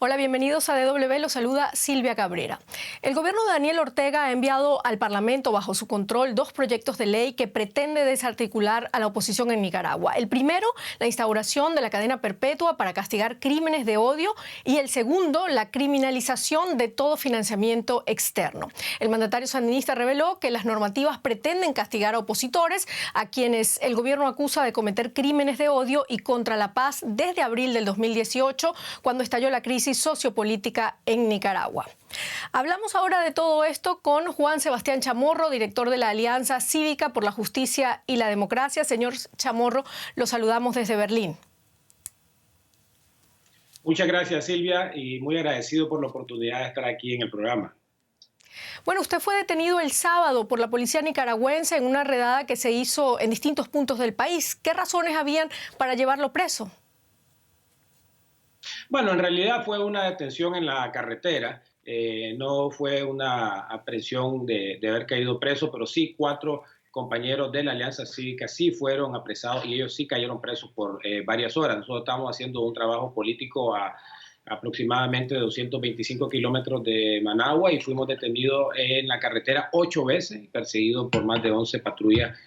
Hola, bienvenidos a DW, los saluda Silvia Cabrera. El gobierno de Daniel Ortega ha enviado al Parlamento bajo su control dos proyectos de ley que pretende desarticular a la oposición en Nicaragua. El primero, la instauración de la cadena perpetua para castigar crímenes de odio, y el segundo, la criminalización de todo financiamiento externo. El mandatario sandinista reveló que las normativas pretenden castigar a opositores a quienes el gobierno acusa de cometer crímenes de odio y contra la paz desde abril del 2018, cuando estalló la crisis sociopolítica en Nicaragua. Hablamos ahora de todo esto con Juan Sebastián Chamorro, director de la Alianza Cívica por la Justicia y la Democracia. Señor Chamorro, lo saludamos desde Berlín. Muchas gracias, Silvia, y muy agradecido por la oportunidad de estar aquí en el programa. Bueno, usted fue detenido el sábado por la policía nicaragüense en una redada que se hizo en distintos puntos del país. ¿Qué razones habían para llevarlo preso? Bueno, en realidad fue una detención en la carretera, no fue una aprehensión de haber caído preso, pero sí 4 compañeros de la Alianza Cívica sí fueron apresados y ellos sí cayeron presos por varias horas. Nosotros estamos haciendo un trabajo político a aproximadamente 225 kilómetros de Managua y fuimos detenidos en la carretera 8 veces, perseguidos por más de 11 patrullas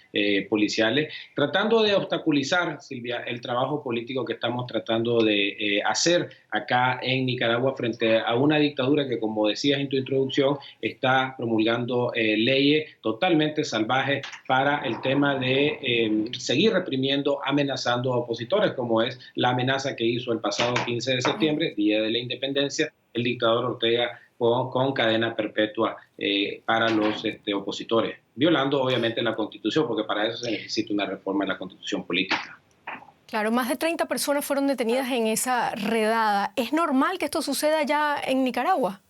policiales, tratando de obstaculizar, Silvia, el trabajo político que estamos tratando de hacer acá en Nicaragua frente a una dictadura que, como decías en tu introducción, está promulgando leyes totalmente salvajes para el tema de seguir reprimiendo, amenazando a opositores, como es la amenaza que hizo el pasado 15 de septiembre, Día de la Independencia, el dictador Ortega con cadena perpetua para los opositores, violando obviamente la Constitución, porque para eso se necesita una reforma de la Constitución política. Claro, más de 30 personas fueron detenidas en esa redada. ¿Es normal que esto suceda ya en Nicaragua?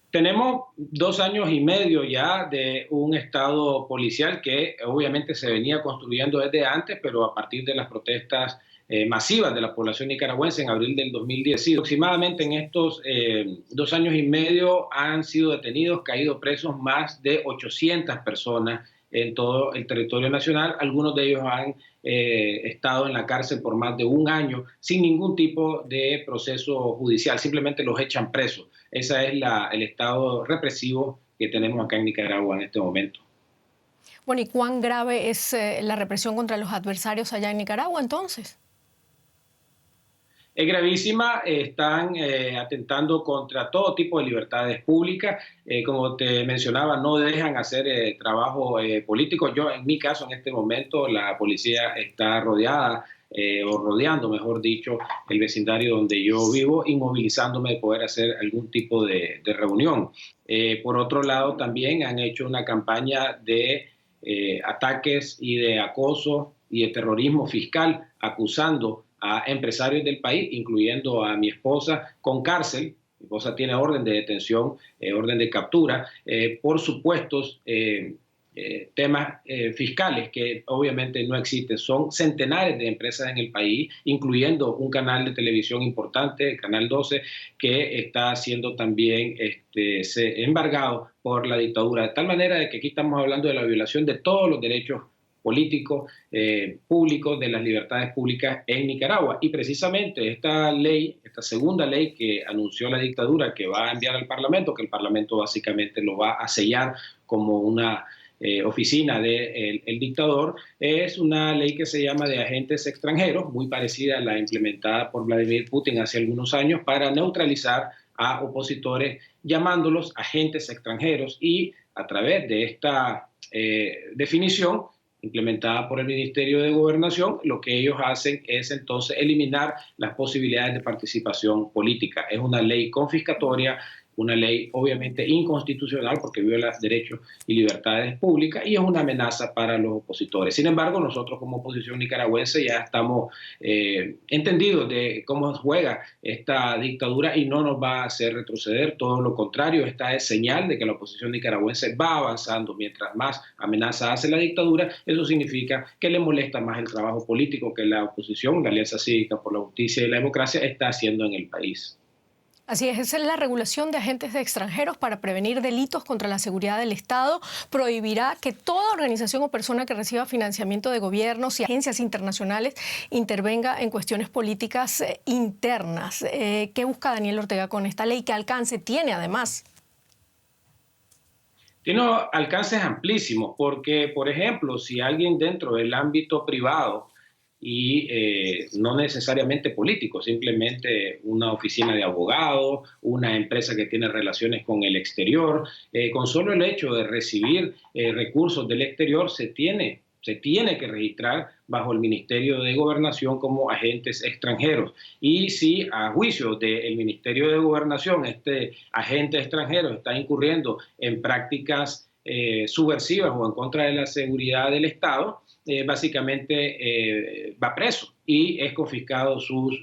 Tenemos 2 años y medio ya de un estado policial que obviamente se venía construyendo desde antes, pero a partir de las protestas masivas de la población nicaragüense en abril del 2010. Sí, aproximadamente en estos 2 años y medio han sido detenidos, caído presos más de 800 personas en todo el territorio nacional. Algunos de ellos han estado en la cárcel por más de un año sin ningún tipo de proceso judicial, simplemente los echan presos. Ese es el estado represivo que tenemos acá en Nicaragua en este momento. Bueno, ¿y cuán grave es la represión contra los adversarios allá en Nicaragua entonces? Es gravísima, están atentando contra todo tipo de libertades públicas. Como te mencionaba, no dejan hacer trabajo político. Yo, en mi caso, en este momento, la policía está rodeada, o rodeando, mejor dicho, el vecindario donde yo vivo, inmovilizándome de poder hacer algún tipo de reunión. Por otro lado, también han hecho una campaña de ataques y de acoso y de terrorismo fiscal, acusando a empresarios del país, incluyendo a mi esposa, con cárcel. Mi esposa tiene orden de detención, orden de captura, por supuestos temas fiscales que obviamente no existen. Son centenares de empresas en el país, incluyendo un canal de televisión importante, el Canal 12, que está siendo también embargado por la dictadura. De tal manera de que aquí estamos hablando de la violación de todos los derechos políticos, públicos, de las libertades públicas en Nicaragua. Y precisamente esta ley, esta segunda ley que anunció la dictadura que va a enviar al Parlamento, que el Parlamento básicamente lo va a sellar como una oficina del dictador, es una ley que se llama de agentes extranjeros, muy parecida a la implementada por Vladimir Putin hace algunos años para neutralizar a opositores, llamándolos agentes extranjeros, y a través de esta definición implementada por el Ministerio de Gobernación, lo que ellos hacen es entonces eliminar las posibilidades de participación política. Es una ley confiscatoria, una ley obviamente inconstitucional porque viola derechos y libertades públicas y es una amenaza para los opositores. Sin embargo, nosotros como oposición nicaragüense ya estamos entendidos de cómo juega esta dictadura y no nos va a hacer retroceder, todo lo contrario, esta es señal de que la oposición nicaragüense va avanzando. Mientras más amenaza hace la dictadura, eso significa que le molesta más el trabajo político que la oposición, la Alianza Cívica por la Justicia y la Democracia, está haciendo en el país. Así es, esa es la regulación de agentes extranjeros para prevenir delitos contra la seguridad del Estado. Prohibirá que toda organización o persona que reciba financiamiento de gobiernos y agencias internacionales intervenga en cuestiones políticas internas. ¿Qué busca Daniel Ortega con esta ley? ¿Qué alcance tiene además? Tiene alcances amplísimos porque, por ejemplo, si alguien dentro del ámbito privado y no necesariamente político, simplemente una oficina de abogados, una empresa que tiene relaciones con el exterior, con solo el hecho de recibir recursos del exterior se tiene que registrar bajo el Ministerio de Gobernación como agentes extranjeros. Y si a juicio del Ministerio de Gobernación este agente extranjero está incurriendo en prácticas subversivas o en contra de la seguridad del Estado, básicamente va preso y es confiscado sus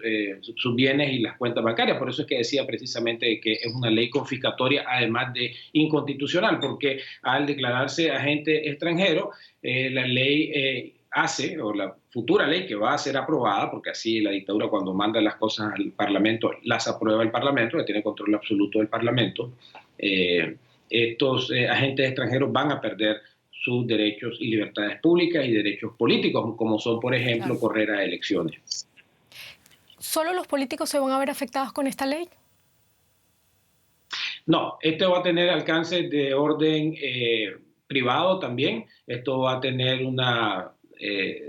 bienes y las cuentas bancarias. Por eso es que decía precisamente que es una ley confiscatoria, además de inconstitucional, porque al declararse agente extranjero, la ley hace, o la futura ley que va a ser aprobada, porque así la dictadura cuando manda las cosas al Parlamento, las aprueba el Parlamento, que tiene control absoluto del Parlamento, estos agentes extranjeros van a perder sus derechos y libertades públicas y derechos políticos, como son, por ejemplo, claro, correr a elecciones. ¿Solo los políticos se van a ver afectados con esta ley? No, esto va a tener alcances de orden privado también. Esto va a tener una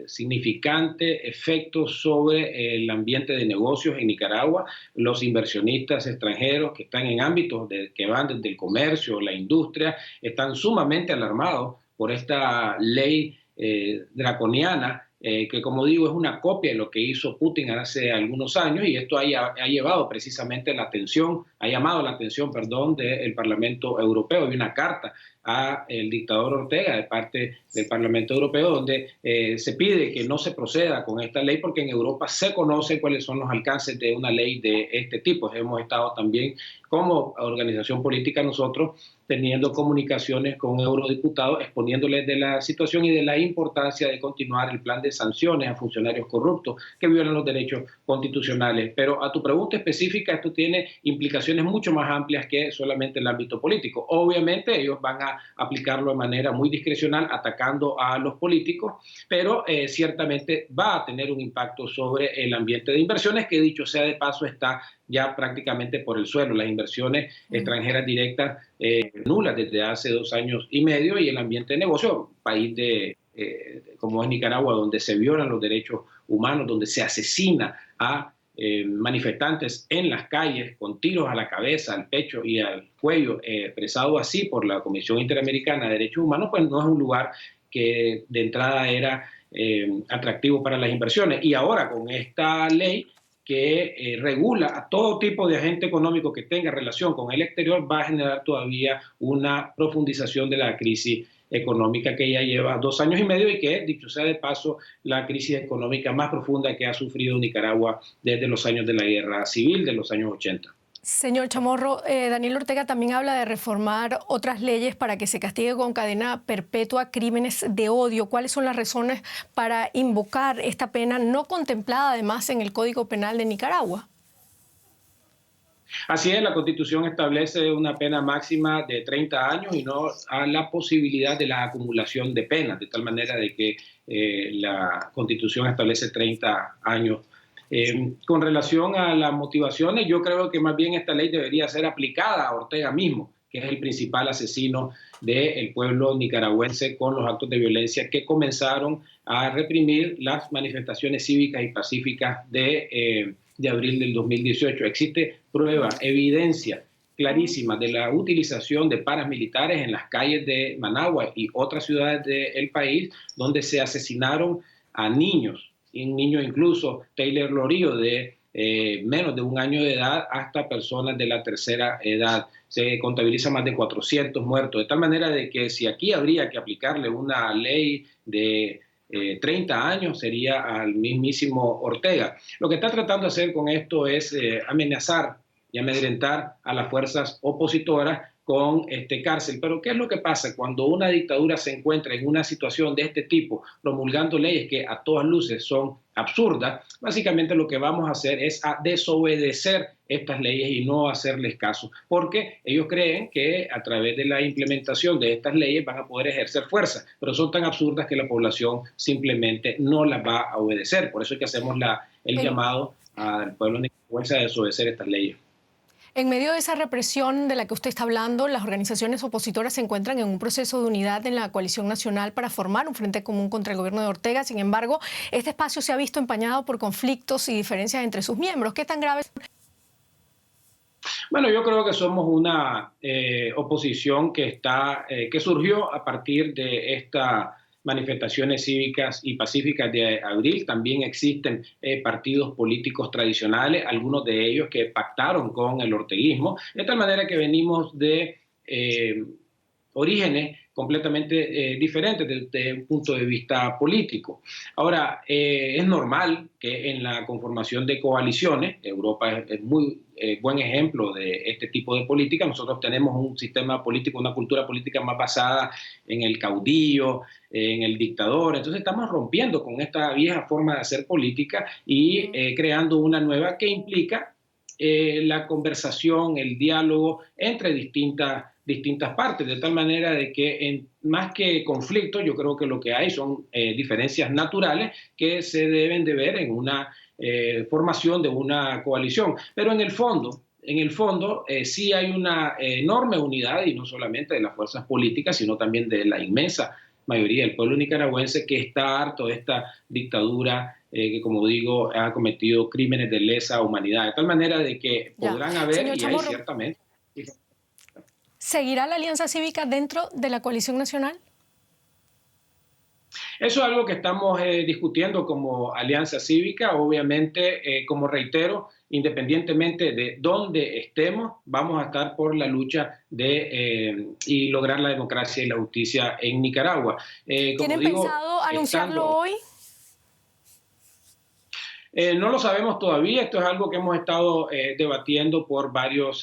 significante efecto sobre el ambiente de negocios en Nicaragua. Los inversionistas extranjeros que están en ámbitos que van desde el comercio, la industria, están sumamente alarmados por esta ley draconiana, que como digo es una copia de lo que hizo Putin hace algunos años, y esto ha llevado precisamente la atención, ha llamado la atención, perdón, del Parlamento Europeo. Hay una carta al dictador Ortega de parte del Parlamento Europeo donde se pide que no se proceda con esta ley porque en Europa se conoce cuáles son los alcances de una ley de este tipo. Hemos estado también como organización política nosotros teniendo comunicaciones con eurodiputados exponiéndoles de la situación y de la importancia de continuar el plan de sanciones a funcionarios corruptos que violan los derechos constitucionales. Pero a tu pregunta específica, esto tiene implicaciones mucho más amplias que solamente el ámbito político. Obviamente ellos van a aplicarlo de manera muy discrecional, atacando a los políticos, pero ciertamente va a tener un impacto sobre el ambiente de inversiones, que dicho sea de paso está ya prácticamente por el suelo. Las inversiones extranjeras directas nulas desde hace 2 años y medio, y el ambiente de negocio, país como es Nicaragua, donde se violan los derechos humanos, donde se asesina a manifestantes en las calles con tiros a la cabeza, al pecho y al cuello, expresado así por la Comisión Interamericana de Derechos Humanos, pues no es un lugar que de entrada era atractivo para las inversiones. Y ahora con esta ley que regula a todo tipo de agente económico que tenga relación con el exterior, va a generar todavía una profundización de la crisis económica que ya lleva 2 años y medio y que es, dicho sea de paso, la crisis económica más profunda que ha sufrido Nicaragua desde los años de la guerra civil, de los años 80. Señor Chamorro, Daniel Ortega también habla de reformar otras leyes para que se castigue con cadena perpetua crímenes de odio. ¿Cuáles son las razones para invocar esta pena no contemplada además en el Código Penal de Nicaragua? Así es, la Constitución establece una pena máxima de 30 años y no a la posibilidad de la acumulación de penas, de tal manera de que la Constitución establece 30 años. Con relación a las motivaciones, yo creo que más bien esta ley debería ser aplicada a Ortega mismo, que es el principal asesino del pueblo nicaragüense, con los actos de violencia que comenzaron a reprimir las manifestaciones cívicas y pacíficas de abril del 2018. Existe prueba, evidencia clarísima de la utilización de paramilitares en las calles de Managua y otras ciudades del país, donde se asesinaron a niños, y un niño incluso, Taylor Lorillo, de menos de 1 año de edad, hasta personas de la tercera edad. Se contabiliza más de 400 muertos, de tal manera de que si aquí habría que aplicarle una ley de 30 años sería al mismísimo Ortega. Lo que está tratando de hacer con esto es amenazar y amedrentar a las fuerzas opositoras con cárcel. Pero ¿qué es lo que pasa cuando una dictadura se encuentra en una situación de este tipo, promulgando leyes que a todas luces son absurda, básicamente lo que vamos a hacer es a desobedecer estas leyes y no hacerles caso, porque ellos creen que a través de la implementación de estas leyes van a poder ejercer fuerza, pero son tan absurdas que la población simplemente no las va a obedecer. Por eso es que hacemos el llamado al pueblo nicaragüense a desobedecer estas leyes. En medio de esa represión de la que usted está hablando, las organizaciones opositoras se encuentran en un proceso de unidad en la coalición nacional para formar un frente común contra el gobierno de Ortega. Sin embargo, este espacio se ha visto empañado por conflictos y diferencias entre sus miembros. ¿Qué tan graves? Bueno, yo creo que somos una oposición que surgió a partir de esta manifestaciones cívicas y pacíficas de abril. También existen partidos políticos tradicionales, algunos de ellos que pactaron con el orteguismo, de tal manera que venimos de orígenes completamente diferentes desde un punto de vista político. Ahora, es normal que en la conformación de coaliciones, Europa es muy buen ejemplo de este tipo de política. Nosotros tenemos un sistema político, una cultura política más basada en el caudillo, en el dictador. Entonces estamos rompiendo con esta vieja forma de hacer política y creando una nueva que implica la conversación, el diálogo entre distintas partes, de tal manera de que más que conflictos, yo creo que lo que hay son diferencias naturales que se deben de ver en una formación de una coalición. Pero en el fondo sí hay una enorme unidad, y no solamente de las fuerzas políticas, sino también de la inmensa mayoría del pueblo nicaragüense que está harto de esta dictadura que, como digo, ha cometido crímenes de lesa humanidad, de tal manera de que podrán haber, Señor y Chamorro, hay ciertamente. ¿seguirá la Alianza Cívica dentro de la coalición nacional? Eso es algo que estamos discutiendo como Alianza Cívica. Obviamente, como reitero, independientemente de dónde estemos, vamos a estar por la lucha y lograr la democracia y la justicia en Nicaragua. ¿Tienen pensado anunciarlo hoy? No lo sabemos todavía, esto es algo que hemos estado debatiendo por varias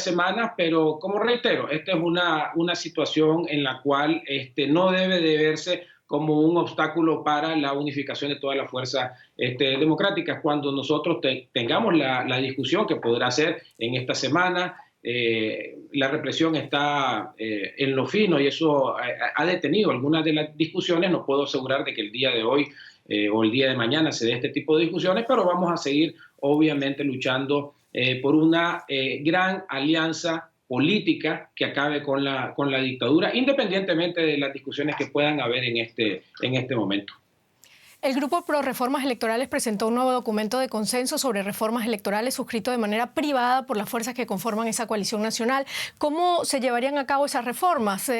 semanas, pero como reitero, esta es una situación en la cual no debe de verse como un obstáculo para la unificación de todas las fuerzas democráticas. Cuando nosotros tengamos la discusión, que podrá ser en esta semana, la represión está en lo fino y eso ha detenido algunas de las discusiones. No puedo asegurar de que el día de hoy o el día de mañana se dé este tipo de discusiones, pero vamos a seguir obviamente luchando por una gran alianza política que acabe con la dictadura, independientemente de las discusiones que puedan haber en este momento. El Grupo Pro Reformas Electorales presentó un nuevo documento de consenso sobre reformas electorales suscrito de manera privada por las fuerzas que conforman esa coalición nacional. ¿Cómo se llevarían a cabo esas reformas?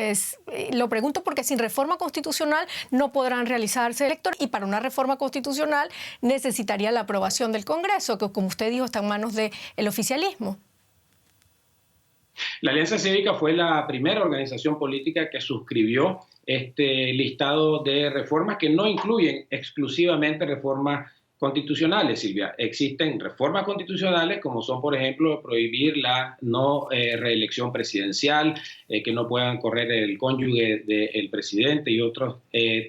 Lo pregunto porque sin reforma constitucional no podrán realizarse electorales, y para una reforma constitucional necesitaría la aprobación del Congreso, que, como usted dijo, está en manos del oficialismo. La Alianza Cívica fue la primera organización política que suscribió este listado de reformas que no incluyen exclusivamente reformas constitucionales, Silvia. Existen reformas constitucionales como son, por ejemplo, prohibir la no reelección presidencial, que no puedan correr el cónyuge del presidente y otros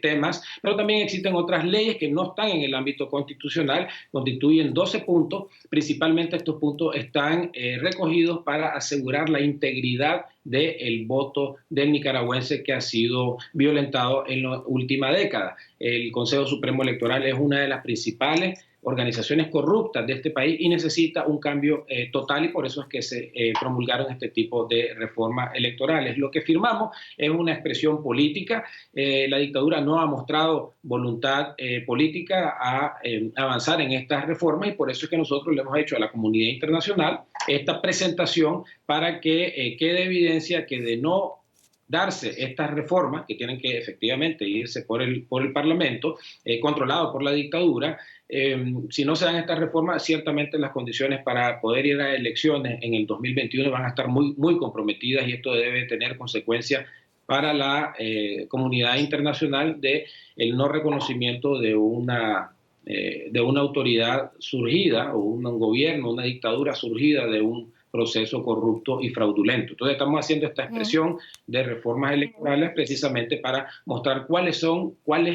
temas, pero también existen otras leyes que no están en el ámbito constitucional, constituyen 12 puntos. Principalmente estos puntos están recogidos para asegurar la integridad del voto del nicaragüense que ha sido violentado en la última década. El Consejo Supremo Electoral es una de las principales organizaciones corruptas de este país y necesita un cambio total, y por eso es que se promulgaron este tipo de reformas electorales. Lo que firmamos es una expresión política. La dictadura no ha mostrado voluntad política a avanzar en estas reformas, y por eso es que nosotros le hemos hecho a la comunidad internacional esta presentación para que quede evidencia que de no darse estas reformas, que tienen que efectivamente irse por el Parlamento, controlado por la dictadura, si no se dan estas reformas, ciertamente las condiciones para poder ir a elecciones en el 2021 van a estar muy, muy comprometidas, y esto debe tener consecuencias para la comunidad internacional de el no reconocimiento de una autoridad surgida, o un gobierno, una dictadura surgida de un proceso corrupto y fraudulento. Entonces estamos haciendo esta expresión de reformas electorales precisamente para mostrar cuál es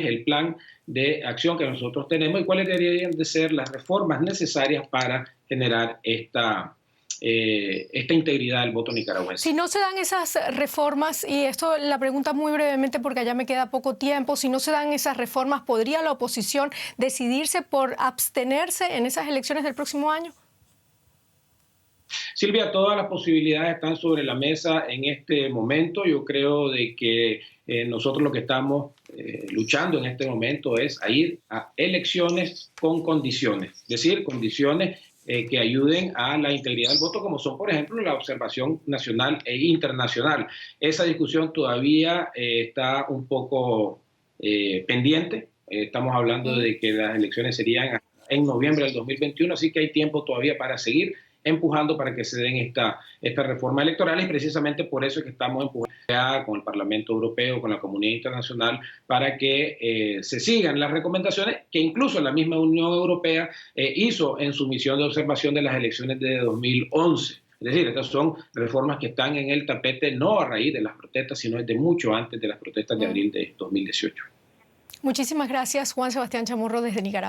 el plan de acción que nosotros tenemos y cuáles deberían de ser las reformas necesarias para generar esta integridad del voto nicaragüense. Si no se dan esas reformas, y esto la pregunta muy brevemente porque ya me queda poco tiempo, si no se dan esas reformas, ¿podría la oposición decidirse por abstenerse en esas elecciones del próximo año? Silvia, todas las posibilidades están sobre la mesa en este momento. Yo creo de que nosotros lo que estamos luchando en este momento es a ir a elecciones con condiciones, es decir, condiciones que ayuden a la integridad del voto, como son, por ejemplo, la observación nacional e internacional. Esa discusión todavía está un poco pendiente. Estamos hablando de que las elecciones serían en noviembre del 2021, así que hay tiempo todavía para seguir empujando para que se den esta reforma electoral y precisamente por eso es que estamos empujando con el Parlamento Europeo, con la comunidad internacional, para que se sigan las recomendaciones que incluso la misma Unión Europea hizo en su misión de observación de las elecciones de 2011. Es decir, estas son reformas que están en el tapete no a raíz de las protestas, sino desde mucho antes de las protestas de abril de 2018. Muchísimas gracias, Juan Sebastián Chamorro, desde Nicaragua.